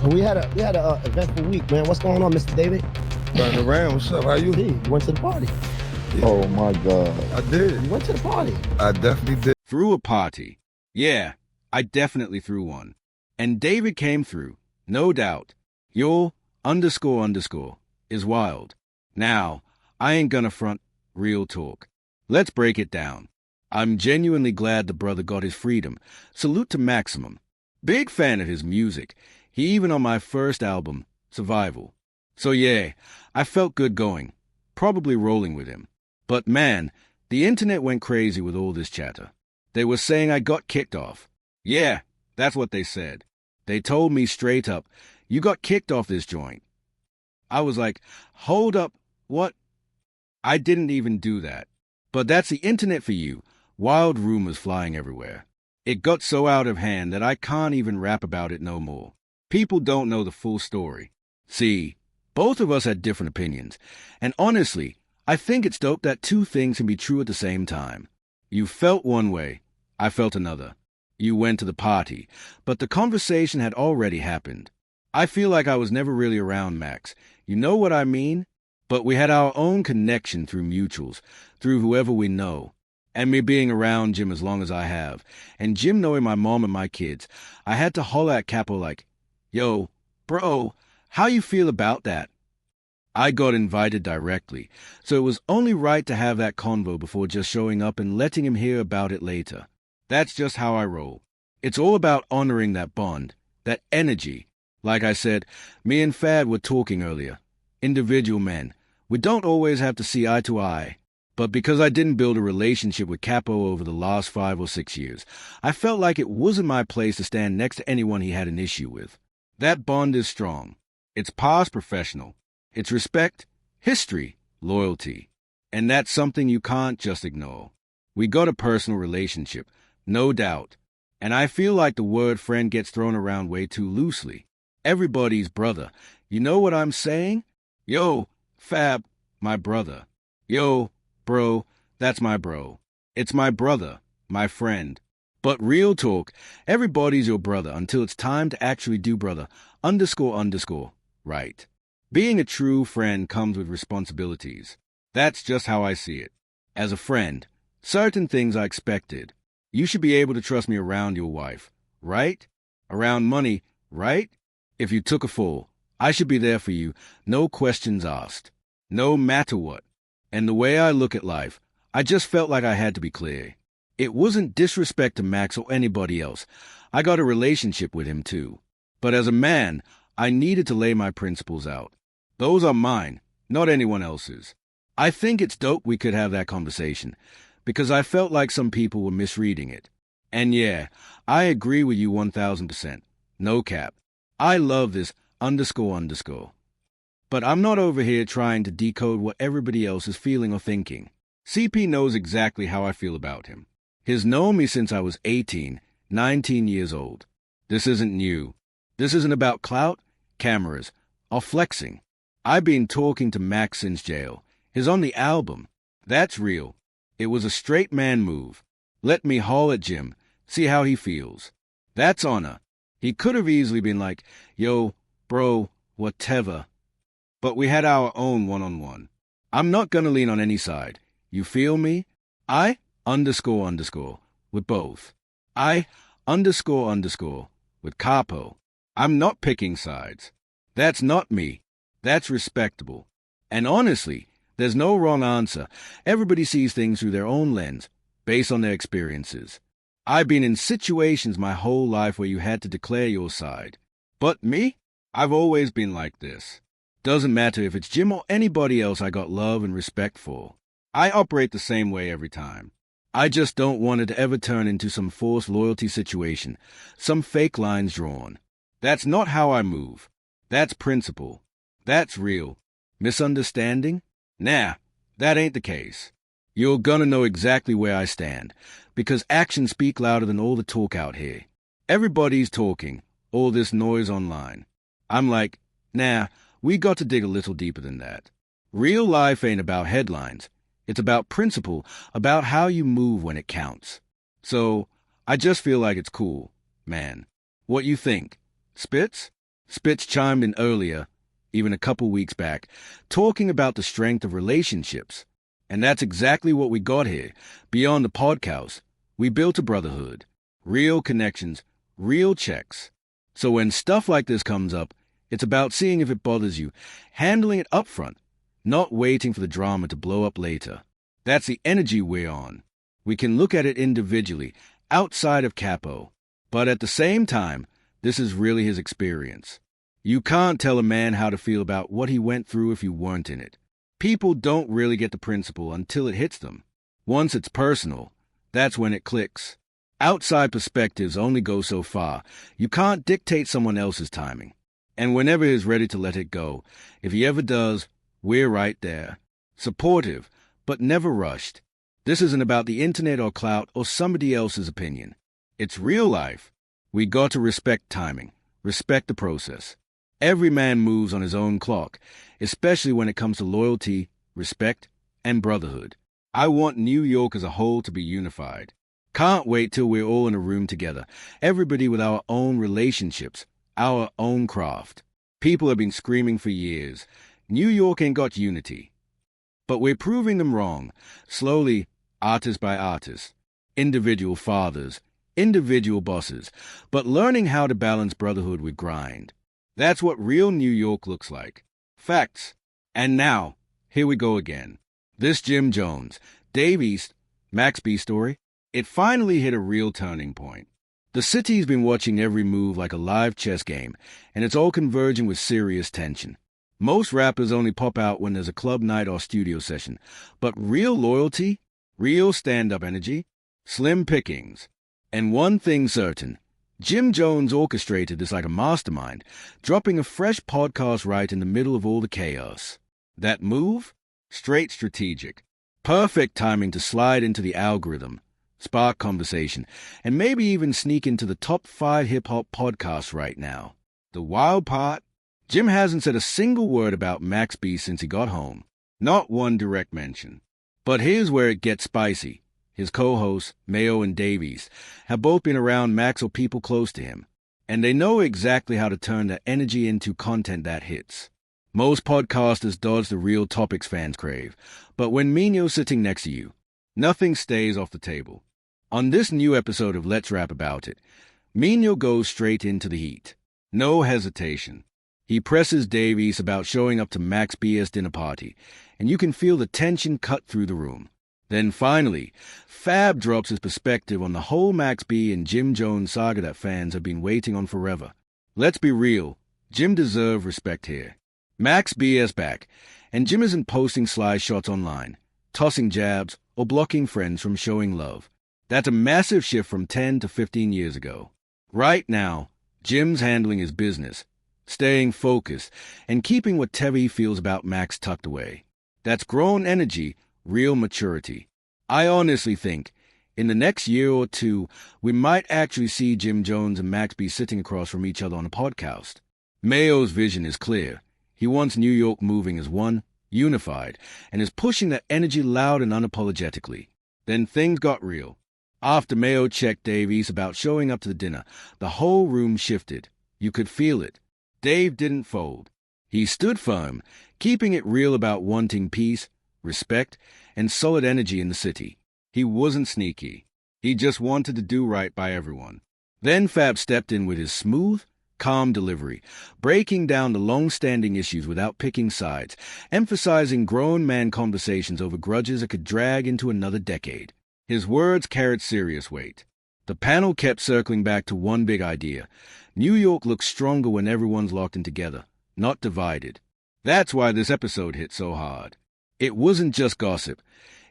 We had a eventful week, man. What's going on, Mr. David? Running around. What's up? How you? Hey, you went to the party. Yeah, Oh my God. I did. You went to the party. I definitely did. Threw a party. Yeah, I definitely threw one. And David came through, no doubt. Your __ is wild. Now, I ain't gonna front, real talk. Let's break it down. I'm genuinely glad the brother got his freedom. Salute to Maximum. Big fan of his music. He even on my first album, Survival. So yeah, I felt good going. Probably rolling with him. But man, the internet went crazy with all this chatter. They were saying I got kicked off. Yeah, that's what they said. They told me straight up, you got kicked off this joint. I was like, hold up, what? I didn't even do that. But that's the internet for you. Wild rumors flying everywhere. It got so out of hand that I can't even rap about it no more. People don't know the full story. See, both of us had different opinions. And honestly, I think it's dope that two things can be true at the same time. You felt one way, I felt another. You went to the party, but the conversation had already happened. I feel like I was never really around Max. You know what I mean? But we had our own connection through mutuals, through whoever we know. And me being around Jim as long as I have, and Jim knowing my mom and my kids, I had to holler at Capo like, yo, bro, how you feel about that? I got invited directly, so it was only right to have that convo before just showing up and letting him hear about it later. That's just how I roll. It's all about honoring that bond, that energy. Like I said, me and Fad were talking earlier. Individual men. We don't always have to see eye to eye. But because I didn't build a relationship with Capo over the last 5 or 6 years, I felt like it wasn't my place to stand next to anyone he had an issue with. That bond is strong. It's past professional. It's respect, history, loyalty. And that's something you can't just ignore. We got a personal relationship, no doubt. And I feel like the word friend gets thrown around way too loosely. Everybody's brother. You know what I'm saying? Yo, Fab, my brother. Yo, bro, that's my bro. It's my brother, my friend. But real talk, everybody's your brother until it's time to actually do brother, __ right. Being a true friend comes with responsibilities. That's just how I see it. As a friend, certain things I expected. You should be able to trust me around your wife, right? Around money, right? If you took a fall, I should be there for you, no questions asked. No matter what. And the way I look at life, I just felt like I had to be clear. It wasn't disrespect to Max or anybody else. I got a relationship with him too. But as a man, I needed to lay my principles out. Those are mine, not anyone else's. I think it's dope we could have that conversation, because I felt like some people were misreading it. And I agree with you 1000%. No cap. I love this __ But I'm not over here trying to decode what everybody else is feeling or thinking. CP knows exactly how I feel about him. He's known me since I was 18, 19 years old. This isn't new. This isn't about clout, cameras, or flexing. I've been talking to Max since jail. He's on the album. That's real. It was a straight man move. Let me haul at Jim, see how he feels. That's honor. He could have easily been like, yo, bro, whatever. But we had our own one-on-one. I'm not gonna lean on any side. You feel me? I __ with both. I __ with Capo. I'm not picking sides. That's not me. That's respectable. And honestly, there's no wrong answer. Everybody sees things through their own lens, based on their experiences. I've been in situations my whole life where you had to declare your side. But me? I've always been like this. Doesn't matter if it's Jim or anybody else I got love and respect for. I operate the same way every time. I just don't want it to ever turn into some forced loyalty situation, some fake lines drawn. That's not how I move. That's principle. That's real. Misunderstanding? Nah, that ain't the case. You're gonna know exactly where I stand, because actions speak louder than all the talk out here. Everybody's talking, all this noise online. I'm like, nah, we got to dig a little deeper than that. Real life ain't about headlines. It's about principle, about how you move when it counts. So, I just feel like it's cool, man. What you think? Spits? Spitz chimed in earlier, even a couple weeks back, talking about the strength of relationships. And that's exactly what we got here. Beyond the podcast, we built a brotherhood. Real connections, real checks. So when stuff like this comes up, it's about seeing if it bothers you, handling it up front, not waiting for the drama to blow up later. That's the energy we're on. We can look at it individually, outside of Capo. But at the same time, this is really his experience. You can't tell a man how to feel about what he went through if you weren't in it. People don't really get the principle until it hits them. Once it's personal, that's when it clicks. Outside perspectives only go so far. You can't dictate someone else's timing. And whenever he's ready to let it go, if he ever does, we're right there. Supportive, but never rushed. This isn't about the internet or clout or somebody else's opinion. It's real life. We got to respect timing, respect the process. Every man moves on his own clock, especially when it comes to loyalty, respect, and brotherhood. I want New York as a whole to be unified. Can't wait till we're all in a room together, everybody with our own relationships, our own craft. People have been screaming for years, New York ain't got unity. But we're proving them wrong, slowly, artist by artist, individual fathers, individual bosses, but learning how to balance brotherhood with grind. That's what real New York looks like. Facts. And now, here we go again. This Jim Jones, Dave East, Max B story, it finally hit a real turning point. The city's been watching every move like a live chess game, and it's all converging with serious tension. Most rappers only pop out when there's a club night or studio session, but real loyalty, real stand-up energy, slim pickings. And one thing certain, Jim Jones orchestrated this like a mastermind, dropping a fresh podcast right in the middle of all the chaos. That move? Straight strategic. Perfect timing to slide into the algorithm, spark conversation, and maybe even sneak into the top 5 hip-hop podcasts right now. The wild part? Jim hasn't said a single word about Max B since he got home. Not one direct mention. But here's where it gets spicy. His co-hosts, Mayo and Davies, have both been around Max or people close to him, and they know exactly how to turn their energy into content that hits. Most podcasters dodge the real topics fans crave, but when Mino's sitting next to you, nothing stays off the table. On this new episode of Let's Rap About It, Mino goes straight into the heat. No hesitation. He presses Davies about showing up to Max B's dinner party, and you can feel the tension cut through the room. Then finally, Fab drops his perspective on the whole Max B and Jim Jones saga that fans have been waiting on forever. Let's be real, Jim deserves respect here. Max B is back, and Jim isn't posting sly shots online, tossing jabs, or blocking friends from showing love. That's a massive shift from 10 to 15 years ago. Right now, Jim's handling his business, staying focused, and keeping whatever he feels about Max tucked away. That's grown energy, real maturity. I honestly think, in the next year or two, we might actually see Jim Jones and Max be sitting across from each other on a podcast. Mayo's vision is clear. He wants New York moving as one, unified, and is pushing that energy loud and unapologetically. Then things got real. After Mayo checked Davies about showing up to the dinner, the whole room shifted. You could feel it. Dave didn't fold. He stood firm, keeping it real about wanting peace, respect, and solid energy in the city. He wasn't sneaky. He just wanted to do right by everyone. Then Fab stepped in with his smooth, calm delivery, breaking down the long-standing issues without picking sides, emphasizing grown-man conversations over grudges that could drag into another decade. His words carried serious weight. The panel kept circling back to one big idea. New York looks stronger when everyone's locked in together, not divided. That's why this episode hit so hard. It wasn't just gossip.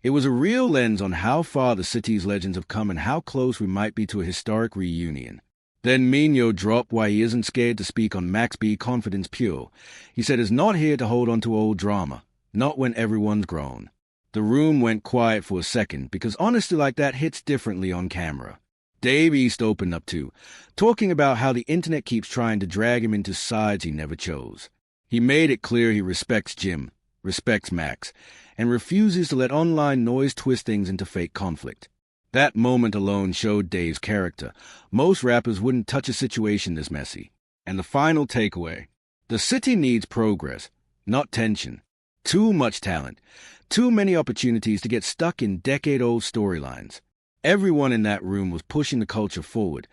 It was a real lens on how far the city's legends have come and how close we might be to a historic reunion. Then Mino dropped why he isn't scared to speak on Max B. Confidence Pure. He said he's not here to hold on to old drama, not when everyone's grown. The room went quiet for a second because honesty like that hits differently on camera. Dave East opened up too, talking about how the internet keeps trying to drag him into sides he never chose. He made it clear he respects Jim, respects Max, and refuses to let online noise twist things into fake conflict. That moment alone showed Dave's character. Most rappers wouldn't touch a situation this messy. And the final takeaway: the city needs progress, not tension. Too much talent, too many opportunities to get stuck in decade-old storylines. Everyone in that room was pushing the culture forward,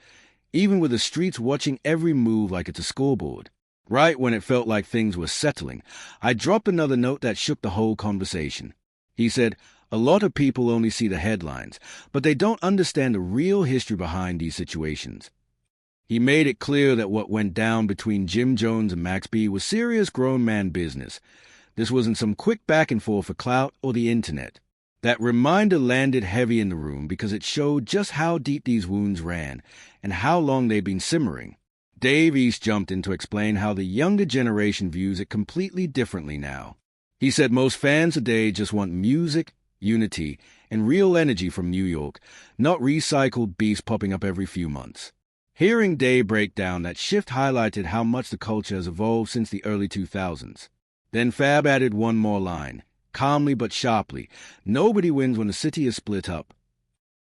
even with the streets watching every move like it's a scoreboard. Right when it felt like things were settling, I dropped another note that shook the whole conversation. He said, "A lot of people only see the headlines, but they don't understand the real history behind these situations." He made it clear that what went down between Jim Jones and Max B was serious grown man business. This wasn't some quick back and forth for clout or the internet. That reminder landed heavy in the room because it showed just how deep these wounds ran and how long they'd been simmering. Dave East jumped in to explain how the younger generation views it completely differently now. He said most fans today just want music, unity, and real energy from New York, not recycled beefs popping up every few months. Hearing Dave break down that shift highlighted how much the culture has evolved since the early 2000s. Then Fab added one more line, calmly but sharply: "Nobody wins when the city is split up."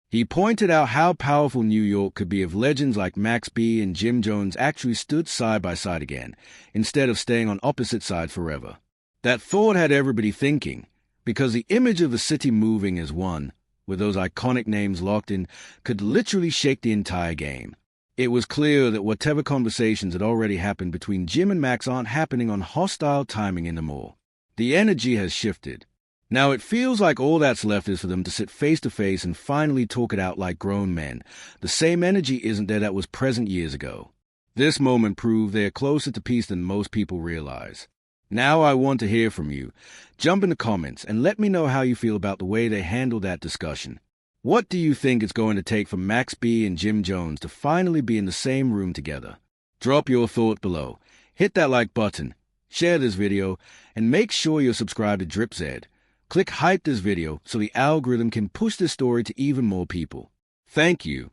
He pointed out how powerful New York could be if legends like Max B and Jim Jones actually stood side by side again, instead of staying on opposite sides forever. That thought had everybody thinking, because the image of the city moving as one, with those iconic names locked in, could literally shake the entire game. It was clear that whatever conversations had already happened between Jim and Max aren't happening on hostile timing anymore. The energy has shifted. Now it feels like all that's left is for them to sit face to face and finally talk it out like grown men. The same energy isn't there that was present years ago. This moment proved they are closer to peace than most people realize. Now I want to hear from you. Jump in the comments and let me know how you feel about the way they handled that discussion. What do you think it's going to take for Max B and Jim Jones to finally be in the same room together? Drop your thought below. Hit that like button, share this video, and make sure you're subscribed to DripZ. Click hype this video so the algorithm can push this story to even more people. Thank you.